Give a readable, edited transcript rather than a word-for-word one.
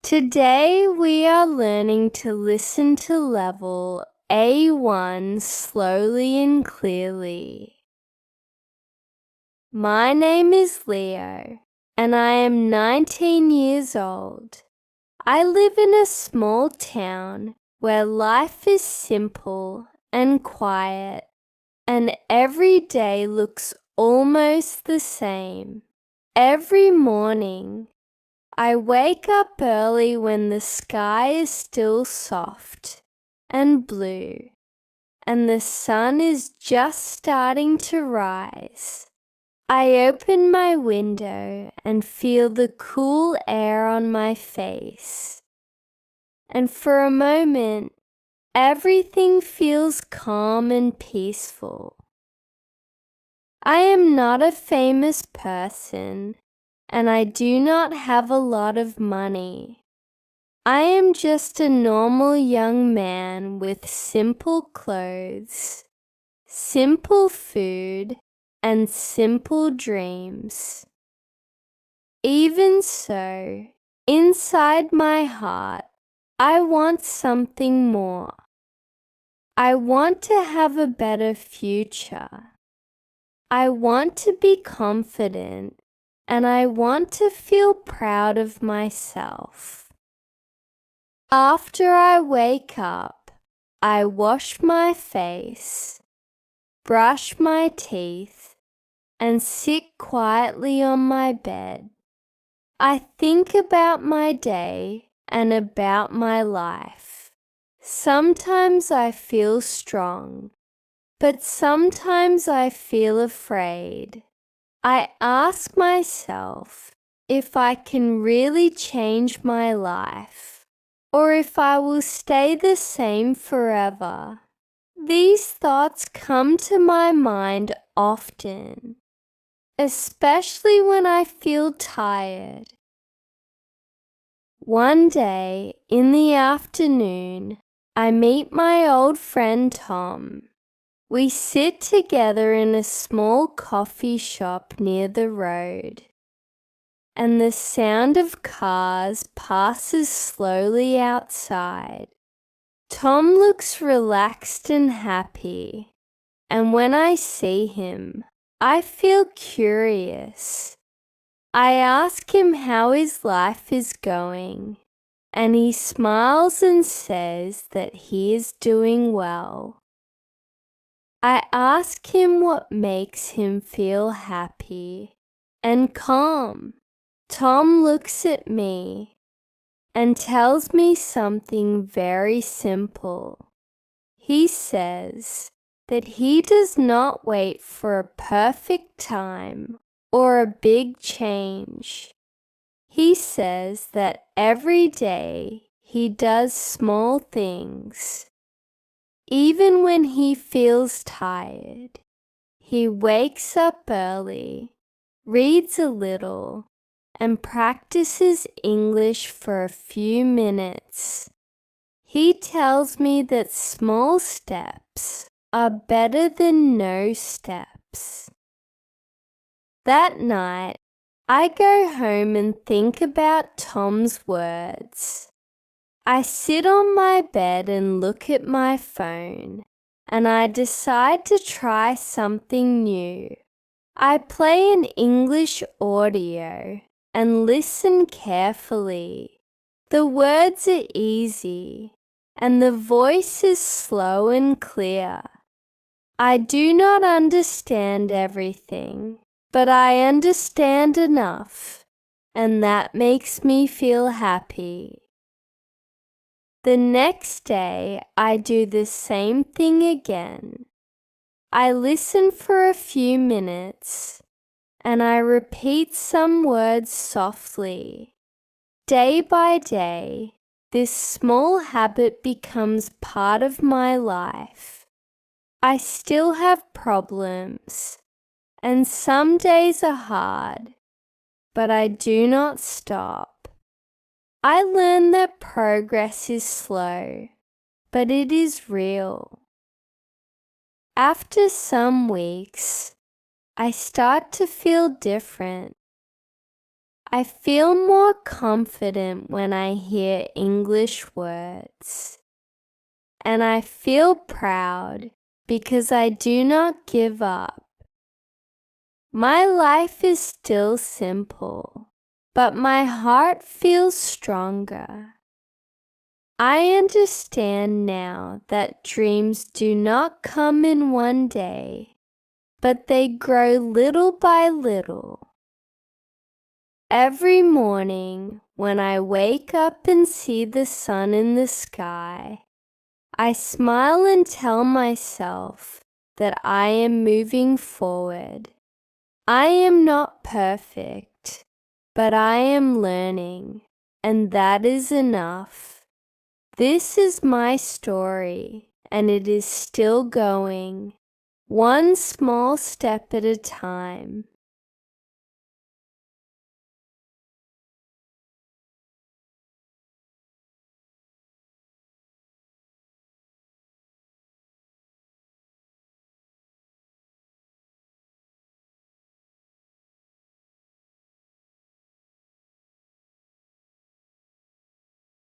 Today we are learning to listen to level A1 slowly and clearly. My name is Leo, and I am 19 years old. I live in a small town where life is simple and quiet, and every day looks almost the same. Every morning, I wake up early when the sky is still soft and blue, and the sun is just starting to rise. I open my window and feel the cool air on my face. And for a moment, everything feels calm and peaceful. I am not a famous person, and I do not have a lot of money. I am just a normal young man with simple clothes, simple food, and simple dreams. Even so, inside my heart, I want something more. I want to have a better future. I want to be confident, and I want to feel proud of myself. After I wake up, I wash my face, brush my teeth, and sit quietly on my bed. I think about my day and about my life. Sometimes I feel strong, but sometimes I feel afraid. I ask myself if I can really change my life, or if I will stay the same forever. These thoughts come to my mind often, especially when I feel tired. One day in the afternoon, I meet my old friend Tom. We sit together in a small coffee shop near the road, and the sound of cars passes slowly outside. Tom looks relaxed and happy, and when I see him, I feel curious. I ask him how his life is going, and he smiles and says that he is doing well. I ask him what makes him feel happy and calm. Tom looks at me and tells me something very simple. He says that he does not wait for a perfect time or a big change. He says that every day he does small things. Even when he feels tired, he wakes up early, reads a little, and practices English for a few minutes. He tells me that small steps are better than no steps. That night, I go home and think about Tom's words. I sit on my bed and look at my phone, and I decide to try something new. I play an English audio and listen carefully. The words are easy, and the voice is slow and clear. I do not understand everything, but I understand enough, and that makes me feel happy. The next day, I do the same thing again. I listen for a few minutes, and I repeat some words softly. Day by day, this small habit becomes part of my life. I still have problems, and some days are hard, but I do not stop. I learn that progress is slow, but it is real. After some weeks, I start to feel different. I feel more confident when I hear English words, and I feel proud because I do not give up. My life is still simple, but my heart feels stronger. I understand now that dreams do not come in one day, but they grow little by little. Every morning, when I wake up and see the sun in the sky, I smile and tell myself that I am moving forward. I am not perfect, but I am learning, and that is enough. This is my story, and it is still going, one small step at a time.